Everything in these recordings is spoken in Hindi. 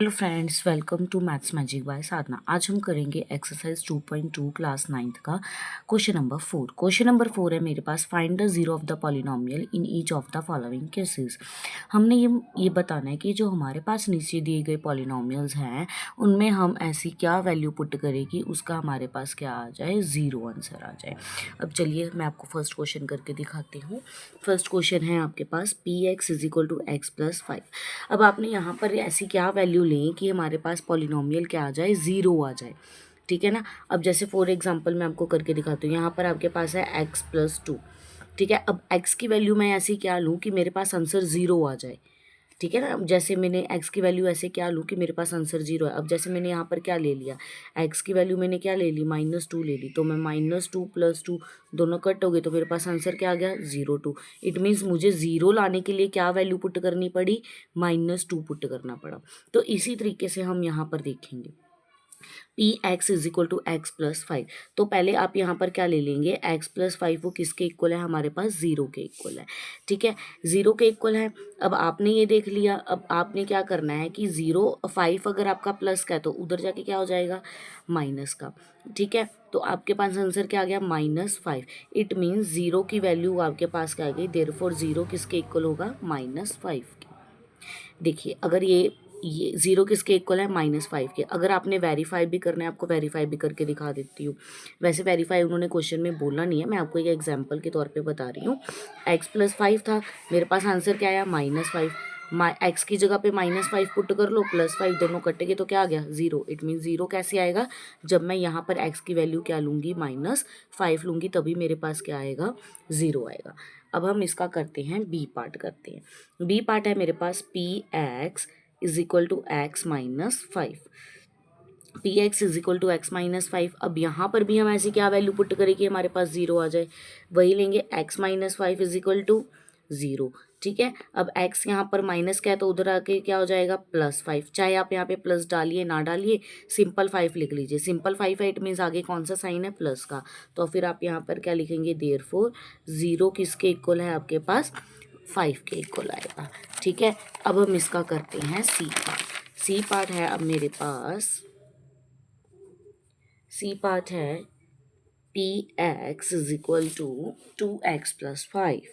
Hello friends, welcome to maths magic by Sadhana. आज हम करेंगे एक्सरसाइज 2.2 क्लास 9th का क्वेश्चन नंबर 4। क्वेश्चन नंबर 4 है मेरे पास, find the zero of the polynomial in each of the following cases. हमने ये बताना है कि जो हमारे पास नीचे दिए गए पॉलिनोमियल्स हैं उनमें हम ऐसी क्या वैल्यू पुट करें कि उसका हमारे पास क्या आ जाए, ज़ीरो आंसर आ जाए। अब चलिए मैं आपको फर्स्ट क्वेश्चन करके दिखाती हूँ। फर्स्ट क्वेश्चन है आपके पास P x is equal to x plus 5। अब आपने यहाँ पर ऐसी क्या वैल्यू लें कि हमारे पास पॉलिनोमियल क्या आ जाए, ज़ीरो आ जाए। ठीक है ना। अब जैसे फॉर एग्जांपल मैं आपको करके दिखाती हूँ। यहाँ पर आपके पास है x प्लस 2। ठीक है। अब x की वैल्यू मैं ऐसी क्या लूँ कि मेरे पास आंसर ज़ीरो आ जाए। ठीक है ना। अब जैसे मैंने x की वैल्यू ऐसे क्या लूँ कि मेरे पास आंसर ज़ीरो है। अब जैसे मैंने यहाँ पर क्या ले लिया, x की वैल्यू मैंने क्या ले ली, -2 ले ली। तो मैं -2 + 2 दोनों कट हो गए तो मेरे पास आंसर क्या आ गया, 0 2। इट मीन्स मुझे ज़ीरो लाने के लिए क्या वैल्यू पुट करनी पड़ी, -2 पुट करना पड़ा। तो इसी तरीके से हम यहाँ पर देखेंगे P x is equal to x plus 5। तो पहले आप यहाँ पर क्या ले लेंगे, x प्लस 5 वो किसके इक्वल है, हमारे पास ज़ीरो के इक्वल है। ठीक है, ज़ीरो के इक्वल है। अब आपने ये देख लिया, अब आपने क्या करना है कि 5 अगर आपका प्लस का है तो उधर जाके क्या हो जाएगा, माइनस का। ठीक है, तो आपके पास आंसर क्या आ गया, -5। इट मीन्स ज़ीरो की वैल्यू आपके पास क्या आ गई, देयरफॉर ज़ीरो किसके इक्वल होगा, -5 के। देखिए अगर ये ज़ीरो किसके इक्वल है, -5 के। अगर आपने वेरीफाई भी करना है, आपको वेरीफाई भी करके दिखा देती हूँ। वैसे वेरीफाई उन्होंने क्वेश्चन में बोला नहीं है, मैं आपको एक एग्जांपल के तौर पे बता रही हूँ। x प्लस 5 था, मेरे पास आंसर क्या आया, -5। एक्स की जगह पे -5 पुट कर लो, +5 दोनों कटेंगे तो क्या आ गया, ज़ीरो। इट मीन ज़ीरो कैसे आएगा, जब मैं यहाँ पर x की वैल्यू क्या लूँगी, -5 लूँगी, तभी मेरे पास क्या आएगा, ज़ीरो आएगा। अब हम इसका करते हैं बी पार्ट करते हैं। बी पार्ट है मेरे पास P x is equal to x minus 5। P x is equal to x minus 5। अब यहाँ पर भी हम ऐसी क्या वैल्यू पुट करें कि हमारे पास ज़ीरो आ जाए, वही लेंगे X minus 5 is equal to zero. ठीक है, अब x यहाँ पर माइनस का है तो उधर आके क्या हो जाएगा, +5। चाहे आप यहाँ पे प्लस डालिए ना डालिए, सिंपल 5 लिख लीजिए। सिंपल 5 है, इट मीन्स आगे कौन सा साइन है, प्लस का। तो फिर आप यहाँ पर क्या लिखेंगे, देयरफॉर ज़ीरो किसके इक्वल है, आपके पास 5 के इक्वल आएगा। ठीक है, अब हम इसका करते हैं सी पार्ट। सी पार्ट है अब मेरे पास, सी पार्ट है P x is equal to 2x plus 5।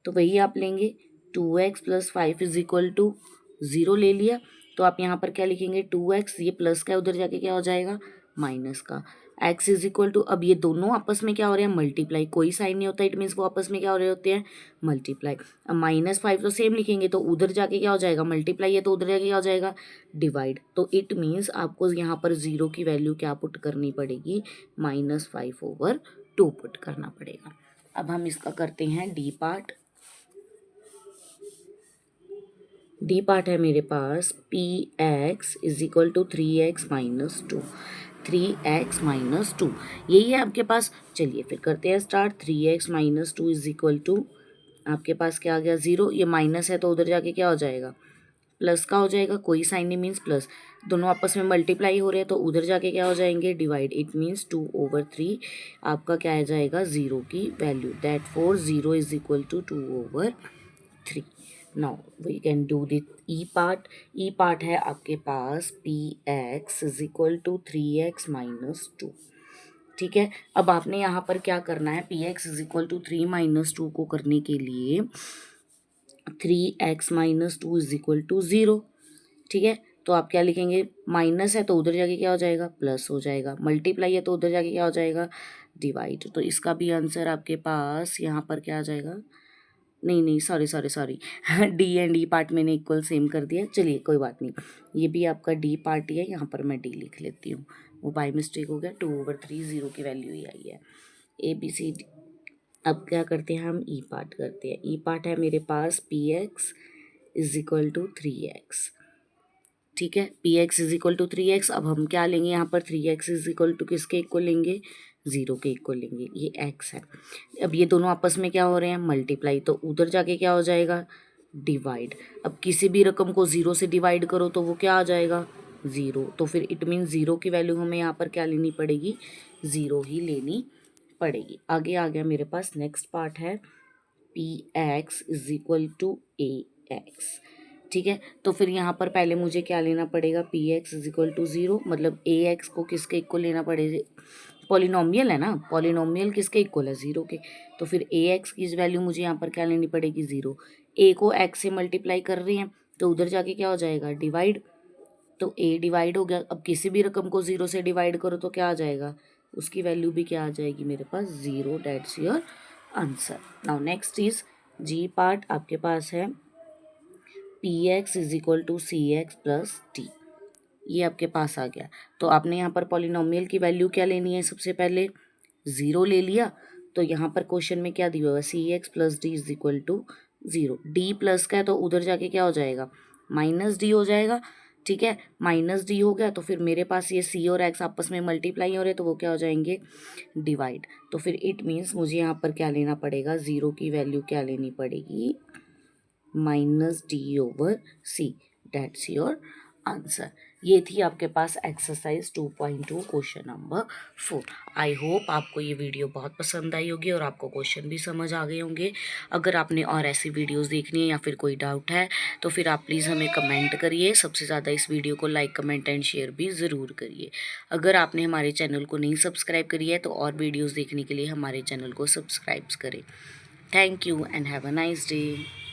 तो वही आप लेंगे 2x plus 5 is equal to zero ले लिया। तो आप यहाँ पर क्या लिखेंगे, 2x, ये प्लस का उधर जाके क्या हो जाएगा, माइनस का। x इज इक्वल टू, अब ये दोनों आपस में क्या हो रहे हैं, मल्टीप्लाई। कोई साइन नहीं होता, इट मीन्स वो आपस में क्या हो रहे होते हैं, मल्टीप्लाई। अब -5 तो सेम लिखेंगे तो उधर जाके क्या हो जाएगा, मल्टीप्लाई है तो उधर जाके क्या हो जाएगा, डिवाइड। तो इट मीन्स आपको यहाँ पर ज़ीरो की वैल्यू क्या पुट करनी पड़ेगी, -5/2 पुट करना पड़ेगा। अब हम इसका करते हैं डी पार्ट। डी पार्ट है मेरे पास P x is equal to 3x minus 2। 3x minus 2 यही है आपके पास। चलिए फिर करते हैं start. 3x minus 2 is equal to, आपके पास क्या आ गया, ज़ीरो। ये माइनस है तो उधर जाके क्या हो जाएगा, प्लस का हो जाएगा। कोई साइन नहीं, मीन्स प्लस। दोनों आपस में मल्टीप्लाई हो रहे हैं तो उधर जाके क्या हो जाएंगे, डिवाइड। इट मीन्स 2/3 आपका क्या आ जाएगा, ज़ीरो की value. That for zero is equal to 2/3। Now we can do the E part. E part है आपके पास P x is equal to 3x minus 2। ठीक है, अब आपने यहाँ पर क्या करना है, P x is equal to 3 minus 2 को करने के लिए 3x minus 2 is equal to 0। ठीक है, तो आप क्या लिखेंगे, माइनस है तो उधर जाके क्या हो जाएगा, प्लस हो जाएगा। मल्टीप्लाई है तो उधर जाके क्या हो जाएगा, डिवाइड। तो इसका भी आंसर आपके पास यहाँ पर क्या आ जाएगा, नहीं नहीं, sorry sorry sorry D and E part मैंने इक्वल सेम कर दिया। चलिए कोई बात नहीं, ये भी आपका डी पार्ट ही है, यहाँ पर मैं डी लिख लेती हूँ, वो बाई मिस्टेक हो गया। 2/3 ज़ीरो की वैल्यू ही आई है, ABCD। अब क्या करते हैं हम, ई पार्ट करते हैं। ई पार्ट है मेरे पास P x is equal to 3x। ठीक है, P x is equal to 3x। अब हम क्या लेंगे यहाँ पर, 3x इज इक्वल टू किसके इक्वल लेंगे, ज़ीरो के इक्वल लेंगे। ये x है। अब ये दोनों आपस में क्या हो रहे हैं, मल्टीप्लाई। तो उधर जाके क्या हो जाएगा, डिवाइड। अब किसी भी रकम को ज़ीरो से डिवाइड करो तो वो क्या आ जाएगा, ज़ीरो। तो फिर इट मीन ज़ीरो की वैल्यू हमें यहाँ पर क्या लेनी पड़ेगी, ज़ीरो ही लेनी पड़ेगी। आगे आ गया मेरे पास नेक्स्ट पार्ट है P x is equal to A X. ठीक है। तो फिर यहाँ पर पहले मुझे क्या लेना पड़ेगा, P x is equal to 0, मतलब ए एक्स को किसके इक्वल लेना पड़ेगा, पॉलिनोमियल है ना, पॉलिनोमियल किसके इक्वल है, 0 के। तो फिर ए एक्स की वैल्यू मुझे यहाँ पर क्या लेनी पड़ेगी, 0। ए को एक्स से मल्टीप्लाई कर रहे हैं तो उधर जाके क्या हो जाएगा, डिवाइड। तो ए डिवाइड हो गया। अब किसी भी रकम को 0 से डिवाइड करो तो क्या आ जाएगा, उसकी वैल्यू भी क्या आ जाएगी मेरे पास, 0। That's your answer. Now next is G part, आपके पास है P x is equal to C x plus T, ये आपके पास आ गया। तो आपने यहाँ पर पॉलिनोमियल की वैल्यू क्या लेनी है, सबसे पहले 0 ले लिया। तो यहाँ पर क्वेश्चन में क्या दिया हुआ है, C x plus D is equal to 0। D plus का है तो उधर जाके क्या हो जाएगा, माइनस डी हो जाएगा। ठीक है, माइनस डी हो गया तो फिर मेरे पास ये सी और एक्स आपस में मल्टीप्लाई हो रहे तो वो क्या हो जाएंगे, डिवाइड। तो फिर इट मीन्स मुझे यहाँ पर क्या लेना पड़ेगा, 0 की वैल्यू क्या लेनी पड़ेगी, minus D over C. That's your answer. ये थी आपके पास exercise 2.2 question number 4। I hope आपको ये वीडियो बहुत पसंद आई होगी और आपको क्वेश्चन भी समझ आ गए होंगे। अगर आपने और ऐसी वीडियोस देखनी है या फिर कोई डाउट है तो फिर आप प्लीज़ हमें कमेंट करिए। सबसे ज़्यादा इस वीडियो को लाइक, कमेंट एंड शेयर भी ज़रूर करिए। अगर आपने हमारे चैनल को नहीं सब्सक्राइब करी है तो और वीडियोज़ देखने के लिए हमारे चैनल को सब्सक्राइब करें। Thank you and have a nice day.